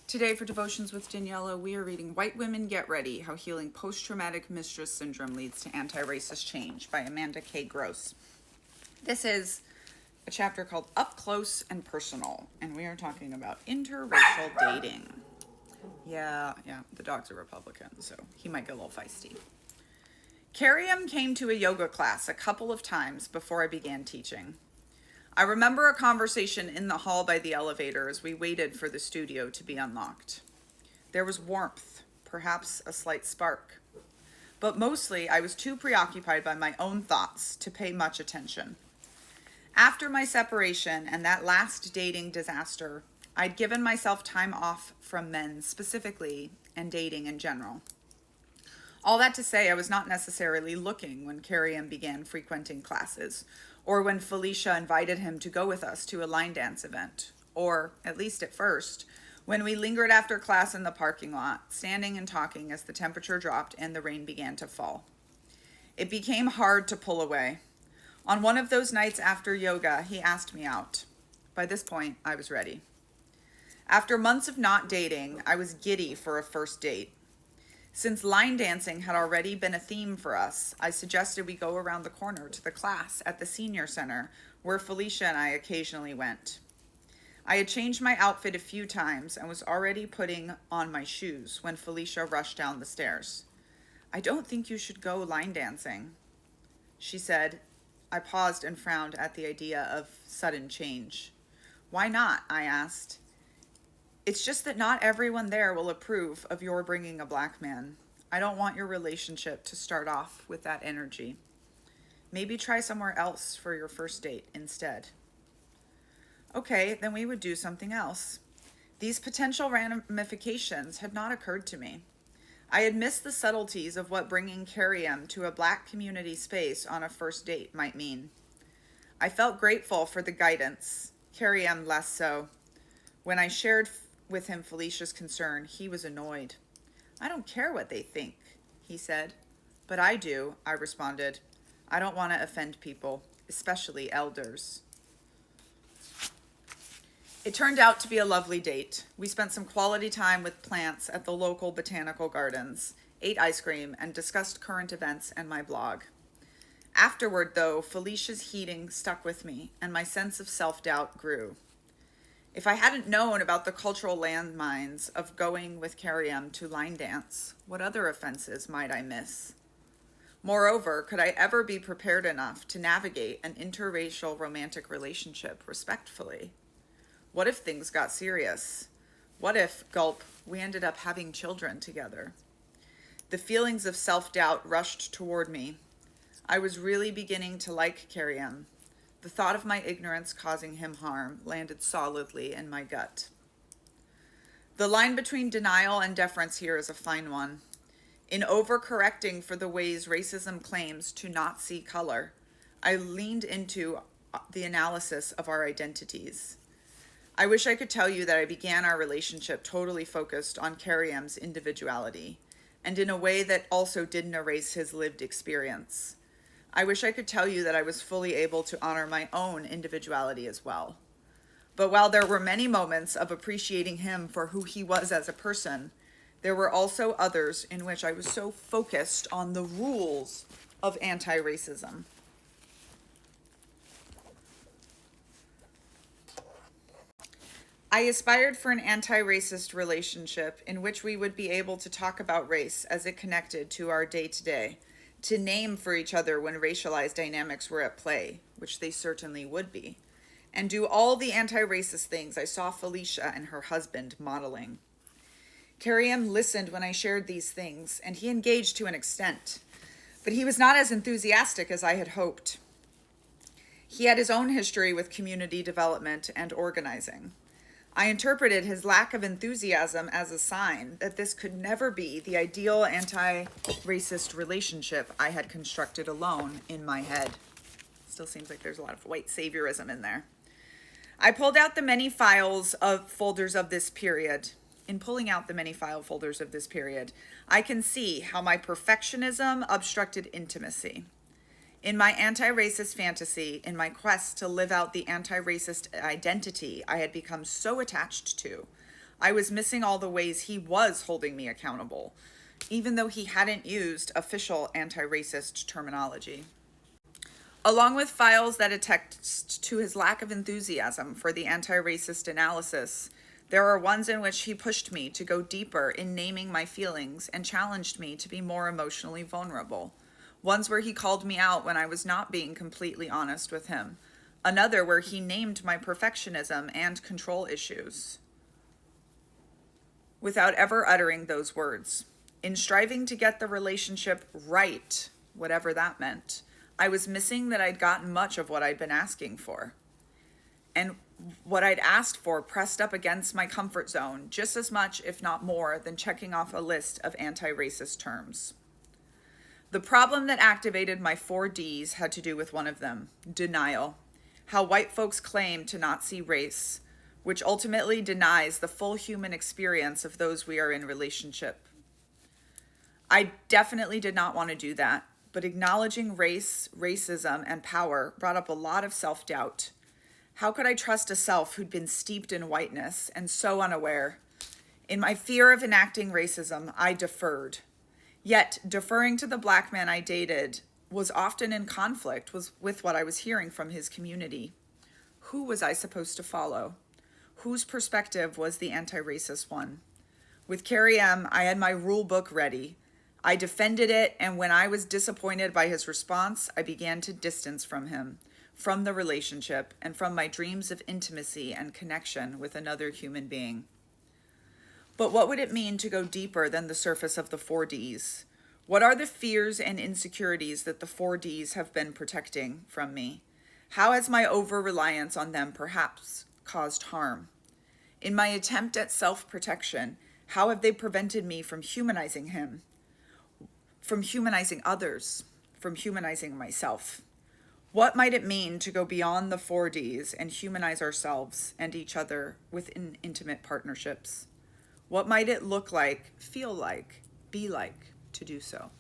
Today for Devotions with Daniella, we are reading White Women Get Ready, How Healing Post-Traumatic Mistress Syndrome Leads to Anti-Racist Change by Amanda K. Gross. This is a chapter called Up Close and Personal, and we are talking about interracial dating. Yeah, the dog's a Republican, so he might get a little feisty. Carium came to a yoga class a couple of times before I began teaching. I remember a conversation in the hall by the elevator as we waited for the studio to be unlocked. There was warmth, perhaps a slight spark. But mostly, I was too preoccupied by my own thoughts to pay much attention. After my separation and that last dating disaster, I'd given myself time off from men specifically and dating in general. All that to say, I was not necessarily looking when Carium began frequenting classes, or when Felicia invited him to go with us to a line dance event, or, at least at first, when we lingered after class in the parking lot, standing and talking as the temperature dropped and the rain began to fall. It became hard to pull away. On one of those nights after yoga, he asked me out. By this point, I was ready. After months of not dating, I was giddy for a first date. Since line dancing had already been a theme for us, I suggested we go around the corner to the class at the senior center, where Felicia and I occasionally went. I had changed my outfit a few times and was already putting on my shoes when Felicia rushed down the stairs. "I don't think you should go line dancing," she said. I paused and frowned at the idea of sudden change. "Why not?" I asked. "It's just that not everyone there will approve of your bringing a black man. I don't want your relationship to start off with that energy. Maybe try somewhere else for your first date instead." Okay, then we would do something else. These potential ramifications had not occurred to me. I had missed the subtleties of what bringing Carium to a black community space on a first date might mean. I felt grateful for the guidance, Carium less so. When I shared with him Felicia's concern, he was annoyed. "I don't care what they think," he said. "But I do," I responded. "I don't want to offend people, especially elders." It turned out to be a lovely date. We spent some quality time with plants at the local botanical gardens, ate ice cream, and discussed current events and my blog. Afterward, though, Felicia's heating stuck with me, and my sense of self-doubt grew. If I hadn't known about the cultural landmines of going with Carium to line dance, what other offenses might I miss? Moreover, could I ever be prepared enough to navigate an interracial romantic relationship respectfully? What if things got serious? What if, gulp, we ended up having children together? The feelings of self-doubt rushed toward me. I was really beginning to like Carium. The thought of my ignorance causing him harm landed solidly in my gut. The line between denial and deference here is a fine one. In overcorrecting for the ways racism claims to not see color, I leaned into the analysis of our identities. I wish I could tell you that I began our relationship totally focused on Carium's individuality, and in a way that also didn't erase his lived experience. I wish I could tell you that I was fully able to honor my own individuality as well. But while there were many moments of appreciating him for who he was as a person, there were also others in which I was so focused on the rules of anti-racism. I aspired for an anti-racist relationship in which we would be able to talk about race as it connected to our day-to-day, to name for each other when racialized dynamics were at play, which they certainly would be, and do all the anti-racist things I saw Felicia and her husband modeling. Carium listened when I shared these things, and he engaged to an extent, but he was not as enthusiastic as I had hoped. He had his own history with community development and organizing. I interpreted his lack of enthusiasm as a sign that this could never be the ideal anti-racist relationship I had constructed alone in my head. Still seems like there's a lot of white saviorism in there. I pulled out the many folders of this period. In pulling out the many file folders of this period, I can see how my perfectionism obstructed intimacy. In my anti-racist fantasy, in my quest to live out the anti-racist identity I had become so attached to, I was missing all the ways he was holding me accountable, even though he hadn't used official anti-racist terminology. Along with files that attest to his lack of enthusiasm for the anti-racist analysis, there are ones in which he pushed me to go deeper in naming my feelings and challenged me to be more emotionally vulnerable. Ones where he called me out when I was not being completely honest with him. Another where he named my perfectionism and control issues without ever uttering those words. In striving to get the relationship right, whatever that meant, I was missing that I'd gotten much of what I'd been asking for. And what I'd asked for pressed up against my comfort zone just as much, if not more, than checking off a list of anti-racist terms. The problem that activated my 4 Ds had to do with one of them, denial. How white folks claim to not see race, which ultimately denies the full human experience of those we are in relationship. I definitely did not want to do that, but acknowledging race, racism, and power brought up a lot of self-doubt. How could I trust a self who'd been steeped in whiteness and so unaware? In my fear of enacting racism, I deferred. Yet, deferring to the Black man I dated was often in conflict with what I was hearing from his community. Who was I supposed to follow? Whose perspective was the anti-racist one? With Carrie M., I had my rule book ready. I defended it, and when I was disappointed by his response, I began to distance from him, from the relationship, and from my dreams of intimacy and connection with another human being. But what would it mean to go deeper than the surface of the 4 Ds? What are the fears and insecurities that the 4 Ds have been protecting from me? How has my over-reliance on them perhaps caused harm? In my attempt at self-protection, how have they prevented me from humanizing him, from humanizing others, from humanizing myself? What might it mean to go beyond the 4 Ds and humanize ourselves and each other within intimate partnerships? What might it look like, feel like, be like to do so?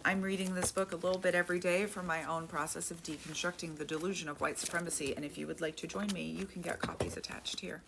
I'm reading this book a little bit every day for my own process of deconstructing the delusion of white supremacy, and if you would like to join me, you can get copies attached here.